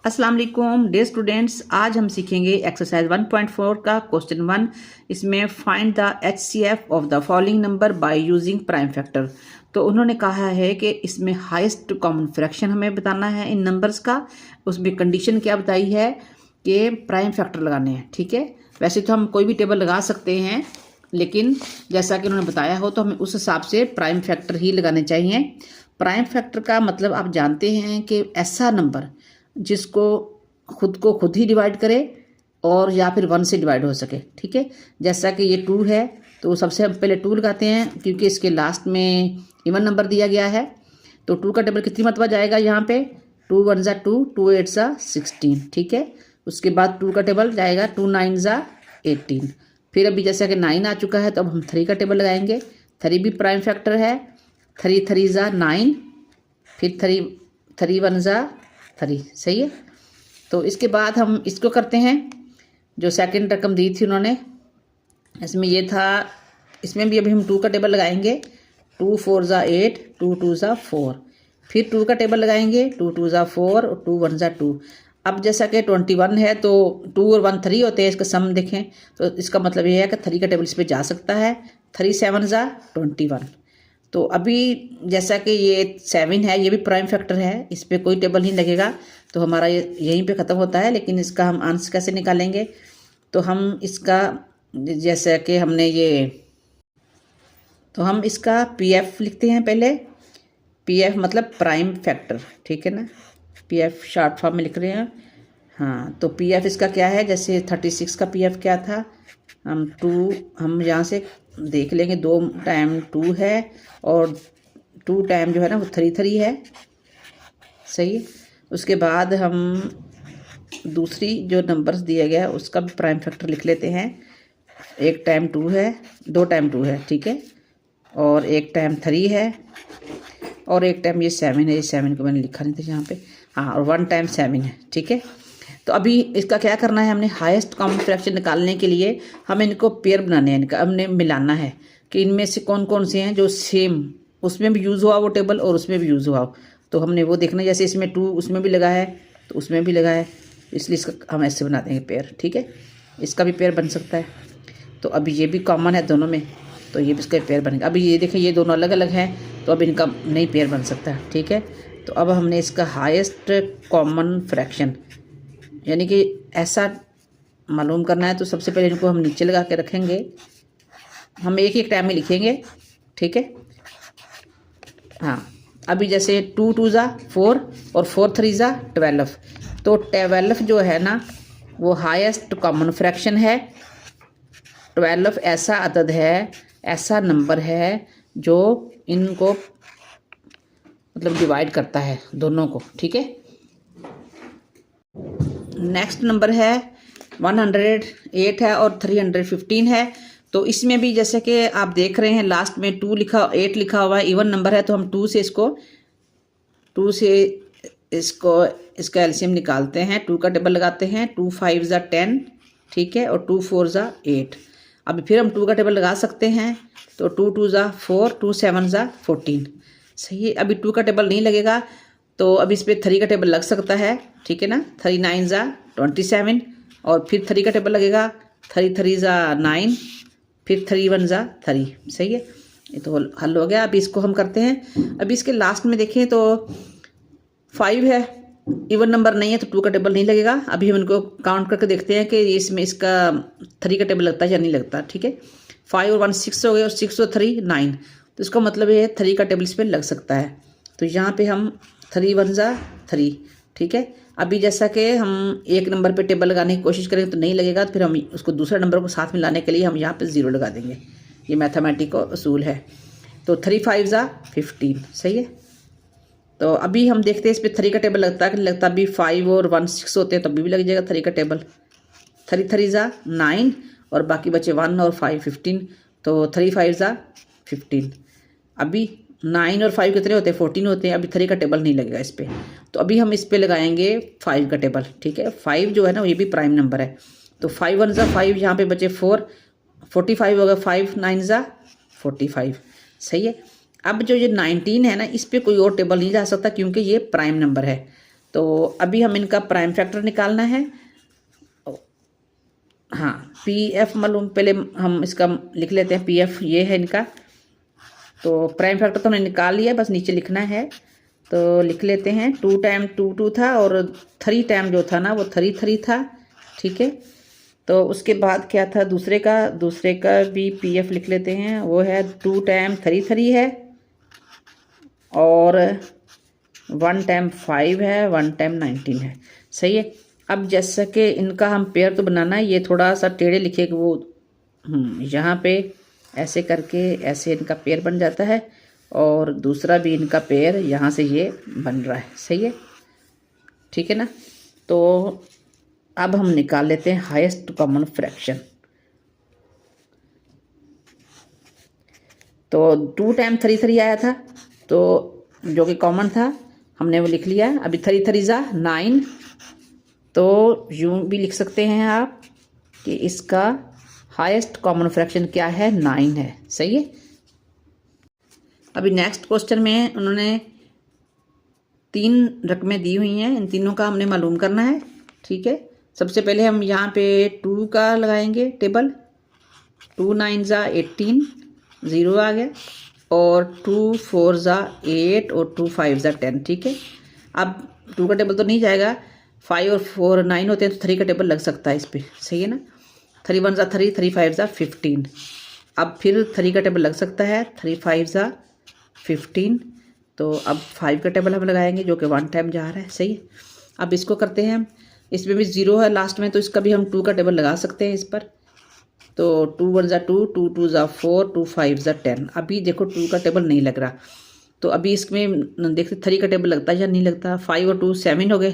अस्सलाम वालेकुम dear students, आज हम सीखेंगे एक्सरसाइज 1.4 का क्वेश्चन 1। इसमें find the HCF of the following number by using prime factor. तो उन्होंने कहा है कि इसमें हाईएस्ट कॉमन फ्रैक्शन हमें बताना है इन नंबर्स का। उसमें कंडीशन क्या बताई है कि प्राइम फैक्टर लगाने हैं। ठीक है, वैसे तो हम कोई भी टेबल लगा सकते हैं, लेकिन जैसा कि उन्होंने बताया हो तो हमें उस हिसाब से प्राइम फैक्टर ही लगाने चाहिए। प्राइम फैक्टर का मतलब आप जानते हैं कि ऐसा नंबर जिसको खुद को खुद ही डिवाइड करे और या फिर 1 से डिवाइड हो सके। ठीक है, जैसा कि ये 2 है तो सबसे हम पहले 2 लगाते हैं क्योंकि इसके लास्ट में इवन नंबर दिया गया है। तो 2 का टेबल कितनी मरतबा जाएगा यहाँ पे? 2 1 ज़ा 2, 2 8 ज़ा 16। ठीक है, उसके बाद 2 का टेबल जाएगा 2 9 ज़ा 18। फिर अभी जैसा कि 9 आ चुका है तो अब हम 3 का टेबल लगाएंगे। 3 भी प्राइम फैक्टर है। 3 3 ज़ा 9, फिर 3 1 ज़ा 3। सही है, तो इसके बाद हम इसको करते हैं। जो सेकंड रकम दी थी उन्होंने, इसमें ये था, इसमें भी अभी हम 2 का टेबल लगाएंगे। 2 4 ज़ा 8, 2 2 ज़ा 4। फिर 2 का टेबल लगाएंगे। 2 2 ज़ा 4 और 2 1 ज़ा 2। अब जैसा कि 21 है तो 2 और 1 3 होते हैं, इसका सम देखें तो इसका मतलब ये है कि 3 का टेबल इस पर जा सकता है। 3 7 ज़ा 21। तो अभी जैसा कि ये 7 है, ये भी प्राइम फैक्टर है, इस पर कोई टेबल नहीं लगेगा तो हमारा ये यहीं पे ख़त्म होता है। लेकिन इसका हम आंसर कैसे निकालेंगे? तो हम इसका जैसा कि हमने ये, तो हम इसका PF लिखते हैं पहले। PF मतलब प्राइम फैक्टर, ठीक है ना, PF शॉर्ट फॉर्म में लिख रहे हैं। हाँ, तो PF इसका क्या है? जैसे 36 का PF क्या था? हम यहाँ से देख लेंगे, 2 टाइम 2 है और 2 टाइम जो है ना वो 3 3 है। सही है, उसके बाद हम दूसरी जो नंबर्स दिया गया है उसका भी प्राइम फैक्टर लिख लेते हैं। 1 टाइम 2 है, 2 टाइम 2 है, ठीक है, और 1 टाइम 3 है और 1 टाइम ये 7 है। ये 7 को मैंने लिखा नहीं था यहाँ पे, हाँ, और 1 टाइम 7 है। ठीक है, तो अभी इसका क्या करना है? हमने हाईएस्ट कॉमन फ्रैक्शन निकालने के लिए हमें इनको पेयर बनाने हैं, इनका हमने मिलाना है कि इनमें से कौन कौन से हैं जो सेम उसमें भी यूज़ हुआ वो टेबल और उसमें भी यूज़ हुआ हो। तो हमने वो देखना है, जैसे इसमें 2 उसमें भी लगा है तो उसमें भी लगा है, इसलिए इसका हम ऐसे बना देंगे पेयर। ठीक है, इसका भी पेयर बन सकता है। तो अभी ये भी कॉमन है दोनों में, तो ये भी इसका पेयर बनेगा। अभी ये देखें, ये दोनों अलग अलग हैं तो अब इनका नहीं पेयर बन सकता। ठीक है, तो अब हमने इसका हाईएस्ट कॉमन फ्रैक्शन यानी कि ऐसा मालूम करना है। तो सबसे पहले इनको हम नीचे लगा के रखेंगे, हम एक एक टाइम में लिखेंगे। ठीक है, हाँ, अभी जैसे 2 2 ज़ा 4 और 4 3 ज़ा 12। तो 12 जो है ना वो हाईएस्ट कॉमन फ्रैक्शन है। 12 ऐसा अदद है, ऐसा नंबर है जो इनको मतलब डिवाइड करता है दोनों को। ठीक है, नेक्स्ट नंबर है 108 है और 315 है। तो इसमें भी जैसे कि आप देख रहे हैं लास्ट में 8 लिखा हुआ है, इवन नंबर है, तो हम 2 से इसका एलसीएम निकालते हैं। 2 का टेबल लगाते हैं। 2 5 ज़ा 10, ठीक है, और 2 4 ज़ा 8। अभी फिर हम 2 का टेबल लगा सकते हैं, तो 2 2 ज़ा 4, 2 7 ज़ा 14। सही है, अभी 2 का टेबल नहीं लगेगा तो अब इस पर 3 का टेबल लग सकता है। ठीक है ना, 3 9 ज़ा 27 और फिर 3 का टेबल लगेगा। 3 3 ज़ा 9, फिर 3 1 ज़ा 3। सही है, ये तो हल हो गया। अभी इसको हम करते हैं। अभी इसके लास्ट में देखें तो 5 है, इवन नंबर नहीं है तो 2 का टेबल नहीं लगेगा। अभी हम इनको काउंट करके देखते हैं कि इसमें इसका 3 का टेबल लगता है या नहीं लगता। ठीक है, 5 और 1 6 हो गए और 6 और 3 9, तो इसका मतलब ये 3 का टेबल इस पर लग सकता है। तो यहाँ पे हम 3 1 ज़ा 3। ठीक है, अभी जैसा कि हम एक नंबर पे टेबल लगाने की कोशिश करेंगे तो नहीं लगेगा, तो फिर हम उसको दूसरे नंबर को साथ में लाने के लिए हम यहाँ पे 0 लगा देंगे। ये मैथमेटिक का असूल है। तो 3 5 ज़ा 15। सही है, तो अभी हम देखते हैं इस पर 3 का टेबल लगता है कि नहीं लगता। अभी 5 और 1 6 होते हैं तो अभी भी लग जाएगा 3 का टेबल। 3 3 ज़ा 9 और बाकी बचे 1 और 5 15, तो 3 5 ज़ा 15। अभी 9 और 5 कितने होते हैं? 14 होते हैं। अभी 3 का टेबल नहीं लगेगा इस पर, तो अभी हम इस पर लगाएंगे 5 का टेबल। ठीक है, 5 जो है ना ये भी प्राइम नंबर है, तो 5 1 ज़ा 5, यहाँ पे बचे 4, 45 होगा। 5 9 ज़ा 45। सही है, अब जो ये 19 है ना, इस पर कोई और टेबल नहीं जा सकता क्योंकि ये प्राइम नंबर है। तो अभी हम इनका प्राइम फैक्टर निकालना है। हाँ, पी एफ मालूम, पहले हम इसका लिख लेते हैं। पी एफ ये है इनका, तो प्राइम फैक्टर तो हमने निकाल लिया, बस नीचे लिखना है। तो लिख लेते हैं 2 टाइम 2 2 था और 3 टाइम जो था ना वो 3 3 था। ठीक है, तो उसके बाद क्या था दूसरे का भी पी एफ लिख लेते हैं। वो है 2 टाइम 3 3 है और 1 टाइम 5 है, 1 टाइम 19 है। सही है। अब जैसा कि इनका हम पेयर तो बनाना है, ये थोड़ा सा टेढ़े लिखे कि वो यहाँ पे ऐसे करके ऐसे इनका पेयर बन जाता है और दूसरा भी इनका पेयर यहाँ से ये बन रहा है। सही है, ठीक है ना। तो अब हम निकाल लेते हैं हाईएस्ट कॉमन फ्रैक्शन। तो 2 टाइम 3 3 आया था, तो जो कि कॉमन था हमने वो लिख लिया। अभी 3 3 जा 9, तो यूँ भी लिख सकते हैं आप कि इसका हाईएस्ट कॉमन फ्रैक्शन क्या है, 9 है। सही है। अभी नेक्स्ट क्वेश्चन में उन्होंने 3 रकमें दी हुई हैं, इन तीनों का हमने मालूम करना है। ठीक है, सबसे पहले हम यहाँ पे 2 का लगाएंगे टेबल। 2 9 जा 18, 0 आ गया, और 2 4 जा 8 और 2 5 जा 10। ठीक है, अब 2 का टेबल तो नहीं जाएगा, 5 और 4 9 होते हैं, तो 3 का टेबल लग सकता है इस पर। सही है ना। 3 1 जा 3, 3 5 जा 15। अब फिर 3 का टेबल लग सकता है, 3 5 जा 15। तो अब 5 का टेबल हम लगाएंगे जो कि 1 टाइम जा रहा है। सही है। अब इसको करते हैं हम, इसमें भी 0 है लास्ट में, तो इसका भी हम 2 का टेबल लगा सकते हैं इस पर। तो 2 1 जा 2, 2 2 जा 4, 2 5 जा 10। अभी देखो 2 का टेबल नहीं लग रहा, तो अभी इसमें देखते 3 का टेबल लगता है या नहीं लगता। 5 और 2 7 हो गए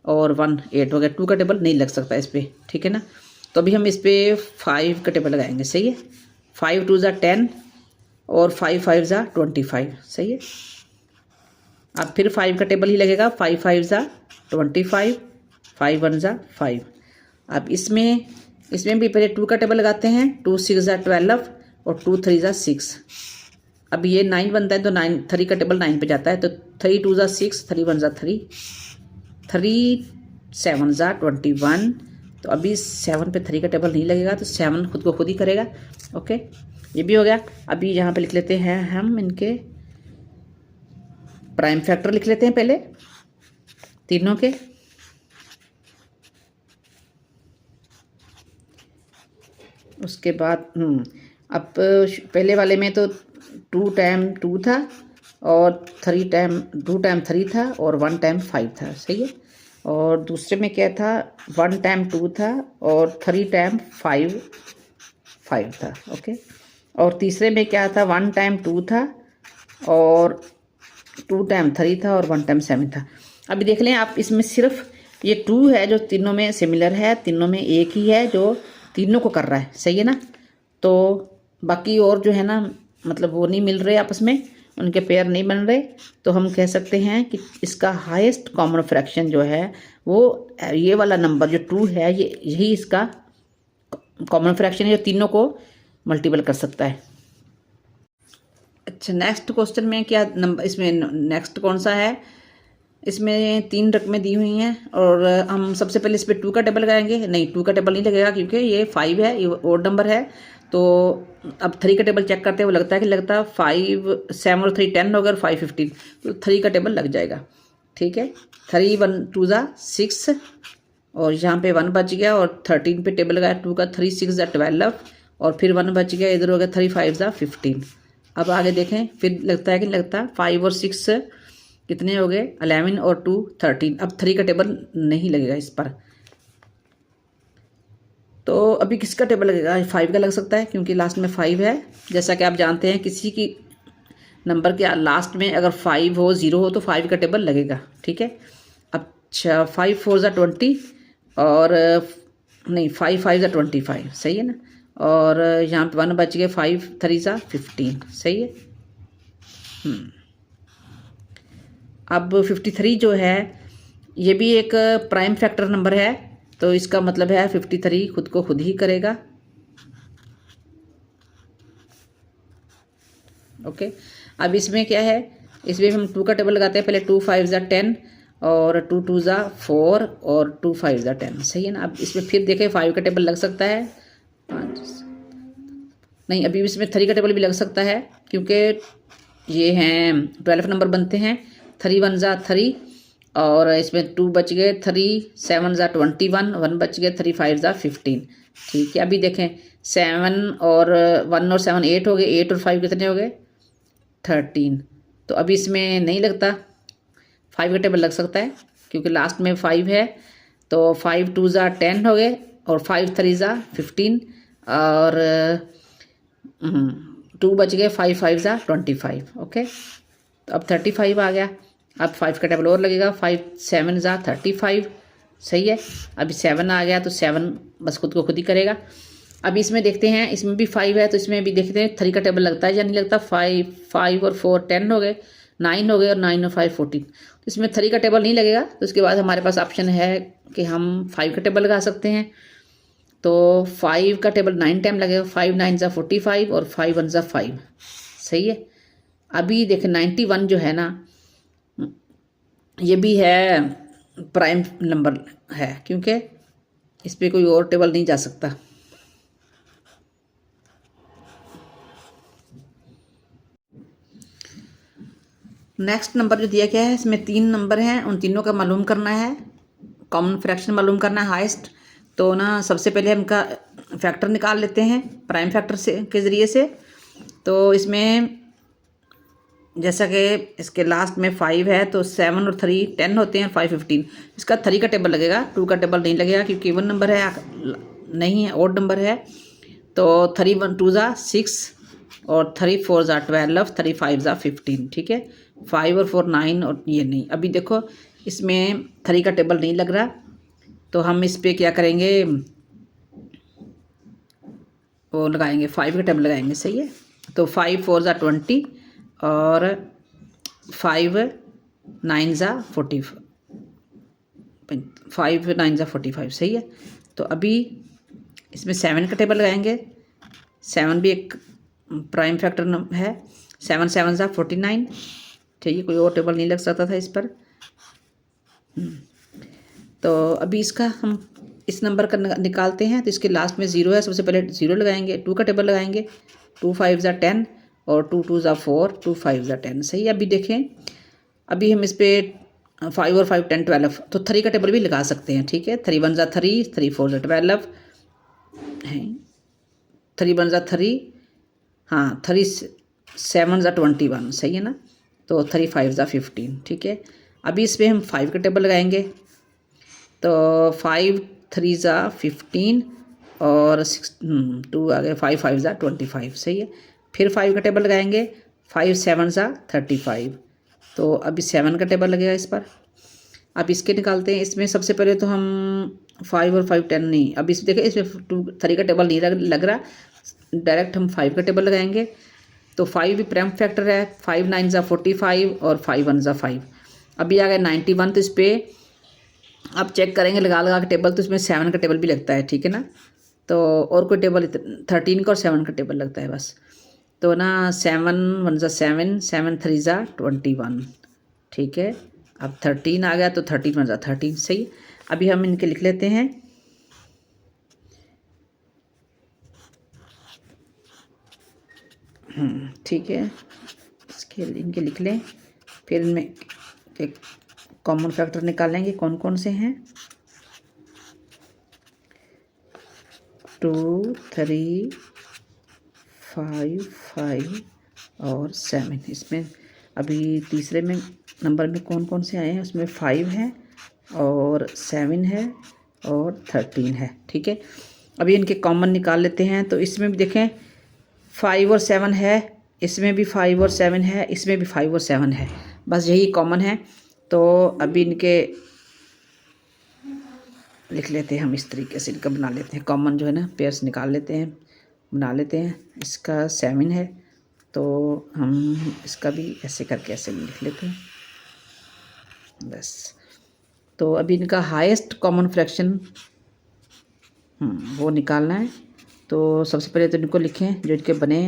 और 1 8 हो गया। 2 का टेबल नहीं लग सकता इस पर। ठीक है ना। तो अभी हम इस पर 5 का टेबल लगाएंगे। सही है। 5 2 जा 10 और 5 5 जा 25। सही है। अब फिर 5 का टेबल ही लगेगा। 5 5 जा 25, 5 1 जा 5। अब इसमें भी पहले 2 का टेबल लगाते हैं। 2 6 जा 12 और 2 3 जा 6। अब ये 9 बनता है, तो 3 का टेबल 9 पे जाता है। तो 3 2 जा 6, 3 1 जा 3, 3 7 जा 21। तो अभी 7 पे 3 का टेबल नहीं लगेगा, तो 7 खुद को खुद ही करेगा। ओके, ये भी हो गया। अभी यहाँ पे लिख लेते हैं हम इनके प्राइम फैक्टर लिख लेते हैं पहले तीनों के। उसके बाद अब पहले वाले में तो 2 टाइम 2 था और 2 टाइम 3 था और 1 टाइम 5 था। सही है। और दूसरे में क्या था, 1 टाइम 2 था और 3 टाइम 5 था। ओके, और तीसरे में क्या था, 1 टाइम 2 था और 2 टाइम 3 था और 1 टाइम 7 था। अभी देख लें आप, इसमें सिर्फ ये 2 है जो तीनों में सिमिलर है, तीनों में एक ही है जो तीनों को कर रहा है। सही है ना। तो बाकी और जो है ना, मतलब वो नहीं मिल रहे आपस में, उनके पेयर नहीं बन रहे, तो हम कह सकते हैं कि इसका हाईएस्ट कॉमन फ्रैक्शन जो है वो ये वाला नंबर जो 2 है, ये यही इसका कॉमन फ्रैक्शन है जो तीनों को मल्टीपल कर सकता है। अच्छा, नेक्स्ट क्वेश्चन में क्या नंबर, इसमें नेक्स्ट कौन सा है, इसमें 3 रकमें दी हुई हैं और हम सबसे पहले इस पर 2 का टेबल लगाएंगे। नहीं, 2 का टेबल नहीं लगेगा क्योंकि ये 5 है, ये ओड नंबर है। तो अब 3 का टेबल चेक करते हैं, वो लगता है कि लगता 5 7 और 3 10 होगा और 5 15, तो 3 का टेबल लग जाएगा। ठीक है। 3 1 2 जा 6 और यहाँ पे 1 बच गया और 13 पे टेबल लगाया 2 का। 3 6 जा 12 और फिर 1 बच गया, इधर हो गया 3 5 जा 15। अब आगे देखें, फिर लगता है कि लगता 5 और 6 कितने हो गए, 11 और 2 13। अब 3 का टेबल नहीं लगेगा इस पर, तो अभी किसका टेबल लगेगा, 5 का लग सकता है क्योंकि लास्ट में 5 है। जैसा कि आप जानते हैं किसी की नंबर के लास्ट में अगर 5 हो 0 हो तो 5 का टेबल लगेगा। ठीक है। अच्छा, 5 4 जा 20 और नहीं 5 5 जा 25। सही है ना। और यहाँ पे 1 बच गया, 5 3 जा 15। सही है। अब 53 जो है ये भी एक प्राइम फैक्टर नंबर है, तो इसका मतलब है 53 खुद को खुद ही करेगा। ओके, अब इसमें क्या है, इसमें हम 2 का टेबल लगाते हैं। पहले 2 5 जा 10 और 2 2 ज़ा 4 और 2 5 ज़ा 10, सही है ना। अब इसमें फिर देखें 5 का टेबल लग सकता है, 5 नहीं, अभी इसमें 3 का टेबल भी लग सकता है क्योंकि ये हैं 12 नंबर बनते हैं। 3 1 ज़ा 3 और इसमें 2 बच गए, 3 7 ज़ा 21, 1 बच गए, 3 5 ज़ा 15, ठीक है। अभी देखें 7 और 1 और 7 8 हो गए, 8 और 5 कितने हो गए 13। तो अभी इसमें नहीं लगता, 5 का टेबल लग सकता है क्योंकि लास्ट में 5 है। तो 5 2 ज़ा 10 हो गए और 5 3 ज़ा 15 और 2 बच गए, 5 5 ज़ा 25, ओके। तो अब 35 आ गया। अब 5 का टेबल और लगेगा, 5 7 ज़ा 35, सही है। अभी 7 आ गया तो 7 बस खुद को खुद ही करेगा। अब इसमें देखते हैं, इसमें भी 5 है तो इसमें भी देखते हैं 3 का टेबल लगता है या नहीं लगता। 5 5 और 4 10 हो गए, 9 हो गए और 9 और 5 14। तो इसमें 3 का टेबल नहीं लगेगा, तो उसके बाद हमारे पास ऑप्शन है कि हम 5 का टेबल लगा सकते हैं। तो 5 का टेबल 9 टाइम लगेगा, 5 9 ज़ा 45 और 5 1 ज़ा 5, सही है। अभी देखें 91 जो है ना, ये भी है प्राइम नंबर है क्योंकि इस पर कोई और टेबल नहीं जा सकता। नेक्स्ट नंबर जो दिया गया है इसमें 3 नंबर हैं, उन तीनों का मालूम करना है, कॉमन फ्रैक्शन मालूम करना है हाईएस्ट। तो ना सबसे पहले हम इनका फैक्टर निकाल लेते हैं प्राइम फैक्टर से के ज़रिए से। तो इसमें जैसा कि इसके लास्ट में 5 है तो 7 और 3 10 होते हैं, 5 15। इसका 3 का टेबल लगेगा, 2 का टेबल नहीं लगेगा क्योंकि इवन नंबर है, नहीं है, ऑड नंबर है। तो 3 1 2 ज़ा 6 और 3 4 ज़ा 12, 3 5 ज़ा 15, ठीक है। 5 और 4 9 और ये नहीं। अभी देखो इसमें 3 का टेबल नहीं लग रहा, तो हम इस पर क्या करेंगे, वो लगाएंगे 5 का टेबल लगाएंगे, सही है। तो 5 4 ज़ा 20 और 5 9 ज़ा 45, 5 9 ज़ा 45, सही है। तो अभी इसमें 7 का टेबल लगाएंगे, 7 भी एक प्राइम फैक्टर है। 7 7 ज़ा 49, ठीक है, कोई और टेबल नहीं लग सकता था इस पर। तो अभी इसका हम इस नंबर का निकालते हैं। तो इसके लास्ट में 0 है, सबसे पहले 0 लगाएंगे, 2 का टेबल लगाएंगे, 2 5 ज़ा 10 और 2 2 ज़ा 4, 2 5 ज़ा 10, सही है। अभी देखें, अभी हम इस पर 5 और 5 10 12, तो 3 का टेबल भी लगा सकते हैं, ठीक है। 3 1 ज़ा 3, 3 4 ज़ा 12 है, 3 1 ज़ा 3, हाँ 3 7 ज़ा 21, सही है ना। तो 3 5 ज़ा 15, ठीक है। अभी इस पर हम 5 का टेबल लगाएंगे, तो 5 3 ज़ा 15 और 2 आ गए, 5 5 ज़ा 25, सही है। फिर 5 का टेबल लगाएंगे, 5 7 ज़ा 35, तो अभी 7 का टेबल लगेगा इस पर। अब इसके निकालते हैं। इसमें सबसे पहले तो हम 5 और 5 10 नहीं, अब इस देखिए इसमें 2 3 का टेबल नहीं लग रहा, डायरेक्ट हम 5 का टेबल लगाएंगे। तो 5 भी प्राइम फैक्टर है, 5 9 ज़ा 45 और 5 1 ज़ा 5। अभी आ गया 91, तो इस पर अब चेक करेंगे लगा लगा के टेबल, तो इसमें 7 का टेबल भी लगता है, ठीक है ना। तो और कोई टेबल 13 का और 7 का टेबल लगता है बस। तो ना 7 1 ज़ा 7, 7 3 ज़ा 21, ठीक है। अब 13 आ गया तो 13 1 ज़ा 13, सही। अभी हम इनके लिख लेते हैं। ठीक है, इसके इनके लिख लें, फिर इनमें एक कॉमन फैक्टर निकालेंगे कौन कौन से हैं। 2 3 5 5 और 7। इसमें अभी तीसरे में नंबर में कौन कौन से आए हैं, उसमें 5 है और 7 है और 13 है, ठीक है। अभी इनके कॉमन निकाल लेते हैं। तो इसमें भी देखें 5 और 7 है, इसमें भी 5 और 7 है, इसमें भी 5 और 7 है, बस यही कॉमन है। तो अभी इनके लिख लेते हैं हम इस तरीके से, इनका बना लेते हैं कॉमन जो है ना, पेयर्स निकाल लेते हैं, बना लेते हैं। इसका 7 है तो हम इसका भी ऐसे करके ऐसे लिख लेते हैं बस। तो अभी इनका हाईएस्ट कॉमन फ्रैक्शन वो निकालना है। तो सबसे पहले तो इनको लिखें जो इनके बने,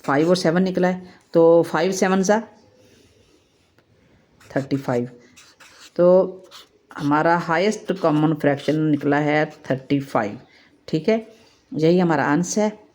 5 और 7 निकला है, तो 5 7 ज़ा 35, तो हमारा हाईएस्ट कॉमन फ्रैक्शन निकला है 35। ठीक है, यही हमारा आंसर है।